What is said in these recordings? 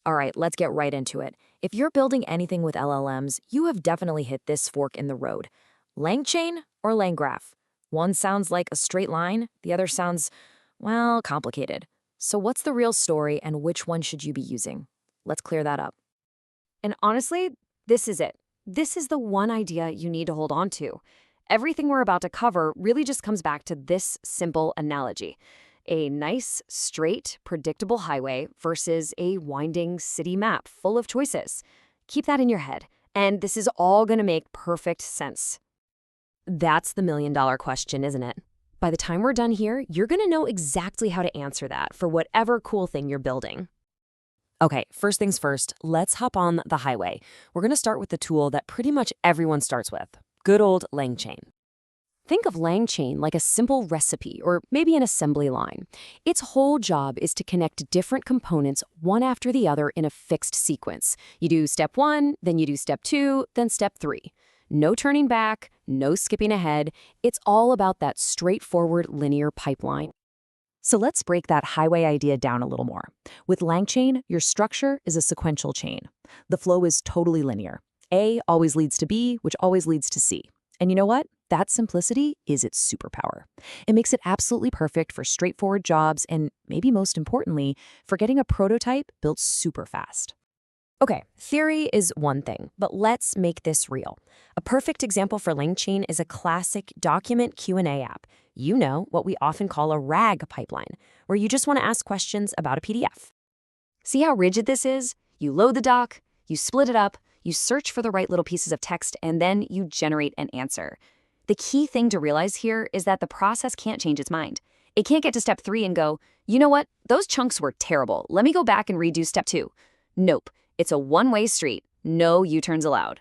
All right, let's get right into it. If you're building anything with LLMs, you have definitely hit this fork in the road. LangChain or Langgraph? One sounds like a straight line, the other sounds, well, complicated. So what's the real story and which one should you be using? Let's clear that up. And honestly, this is it. This is the one idea you need to hold on to. Everything we're about to cover really just comes back to this simple analogy: a nice, straight, predictable highway versus a winding city map full of choices. Keep that in your head, and this is all going to make perfect sense. That's the million-dollar question, isn't it? By the time we're done here, you're going to know exactly how to answer that for whatever cool thing you're building. Okay, first things first, let's hop on the highway. We're going to start with the tool that pretty much everyone starts with, good old LangChain. Think of LangChain like a simple recipe or maybe an assembly line. Its whole job is to connect different components one after the other in a fixed sequence. You do step 1, then you do step 2, then step 3. No turning back, no skipping ahead. It's all about that straightforward linear pipeline. So let's break that highway idea down a little more. With LangChain, your structure is a sequential chain. The flow is totally linear. A always leads to B, which always leads to C. And you know what? That simplicity is its superpower. It makes it absolutely perfect for straightforward jobs and, maybe most importantly, for getting a prototype built super fast. Okay, theory is one thing, but let's make this real. A perfect example for LangChain is a classic document Q&A app. You know, what we often call a RAG pipeline, where you just want to ask questions about a PDF. See how rigid this is? You load the doc, you split it up, you search for the right little pieces of text, and then you generate an answer. The key thing to realize here is that the process can't change its mind. It can't get to step 3 and go, you know what, those chunks were terrible. Let me go back and redo step 2. Nope, it's a one-way street. No U-turns allowed.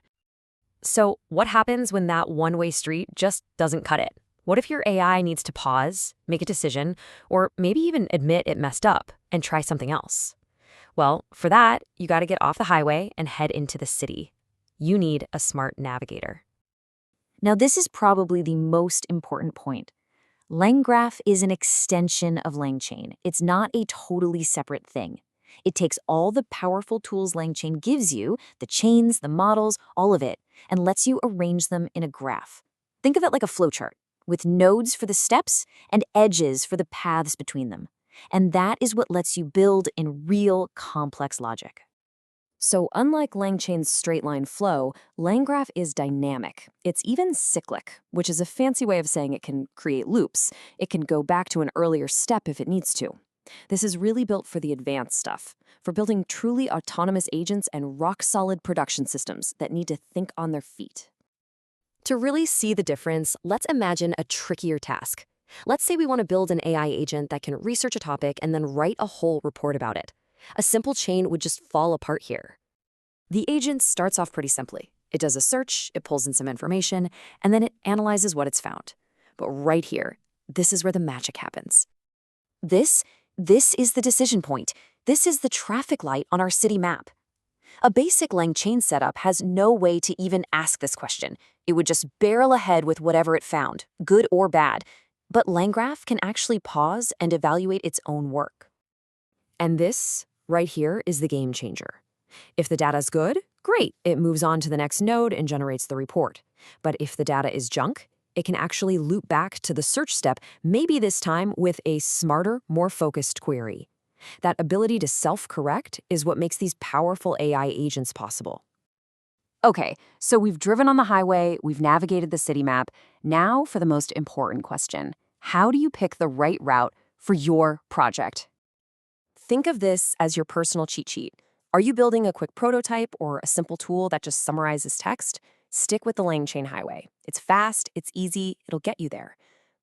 So what happens when that one-way street just doesn't cut it? What if your AI needs to pause, make a decision, or maybe even admit it messed up and try something else? Well, for that, you got to get off the highway and head into the city. You need a smart navigator. Now, this is probably the most important point. Langgraph is an extension of LangChain. It's not a totally separate thing. It takes all the powerful tools LangChain gives you, the chains, the models, all of it, and lets you arrange them in a graph. Think of it like a flowchart, with nodes for the steps and edges for the paths between them. And that is what lets you build in real complex logic. So unlike LangChain's straight-line flow, Langgraph is dynamic. It's even cyclic, which is a fancy way of saying it can create loops. It can go back to an earlier step if it needs to. This is really built for the advanced stuff, for building truly autonomous agents and rock-solid production systems that need to think on their feet. To really see the difference, let's imagine a trickier task. Let's say we want to build an AI agent that can research a topic and then write a whole report about it. A simple chain would just fall apart here. The agent starts off pretty simply. It does a search, it pulls in some information, and then it analyzes what it's found. But right here, this is where the magic happens. This is the decision point. This is the traffic light on our city map. A basic LangChain setup has no way to even ask this question. It would just barrel ahead with whatever it found, good or bad. But Langgraph can actually pause and evaluate its own work. And this, right here, is the game changer. If the data's good, great, it moves on to the next node and generates the report. But if the data is junk, it can actually loop back to the search step, maybe this time with a smarter, more focused query. That ability to self-correct is what makes these powerful AI agents possible. Okay, so we've driven on the highway, we've navigated the city map. Now for the most important question. How do you pick the right route for your project? Think of this as your personal cheat sheet. Are you building a quick prototype or a simple tool that just summarizes text? Stick with the LangChain highway. It's fast, it's easy, it'll get you there.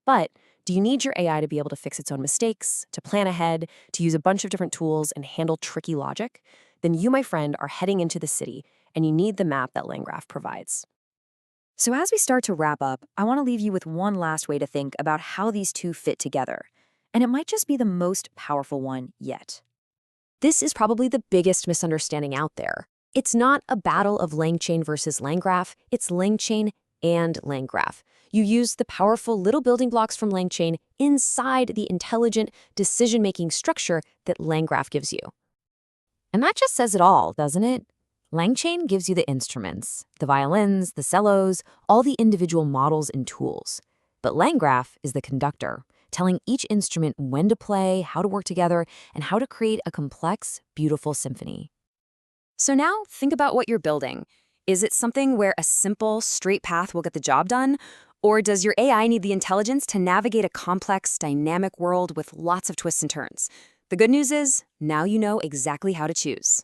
But do you need your AI to be able to fix its own mistakes, to plan ahead, to use a bunch of different tools and handle tricky logic? Then you, my friend, are heading into the city, and you need the map that Langgraph provides. So as we start to wrap up, I want to leave you with one last way to think about how these two fit together. And it might just be the most powerful one yet. This is probably the biggest misunderstanding out there. It's not a battle of LangChain versus Langgraph, it's LangChain and Langgraph. You use the powerful little building blocks from LangChain inside the intelligent decision-making structure that Langgraph gives you. And that just says it all, doesn't it? LangChain gives you the instruments, the violins, the cellos, all the individual models and tools. But Langgraph is the conductor, telling each instrument when to play, how to work together, and how to create a complex, beautiful symphony. So now think about what you're building. Is it something where a simple, straight path will get the job done? Or does your AI need the intelligence to navigate a complex, dynamic world with lots of twists and turns? The good news is, now you know exactly how to choose.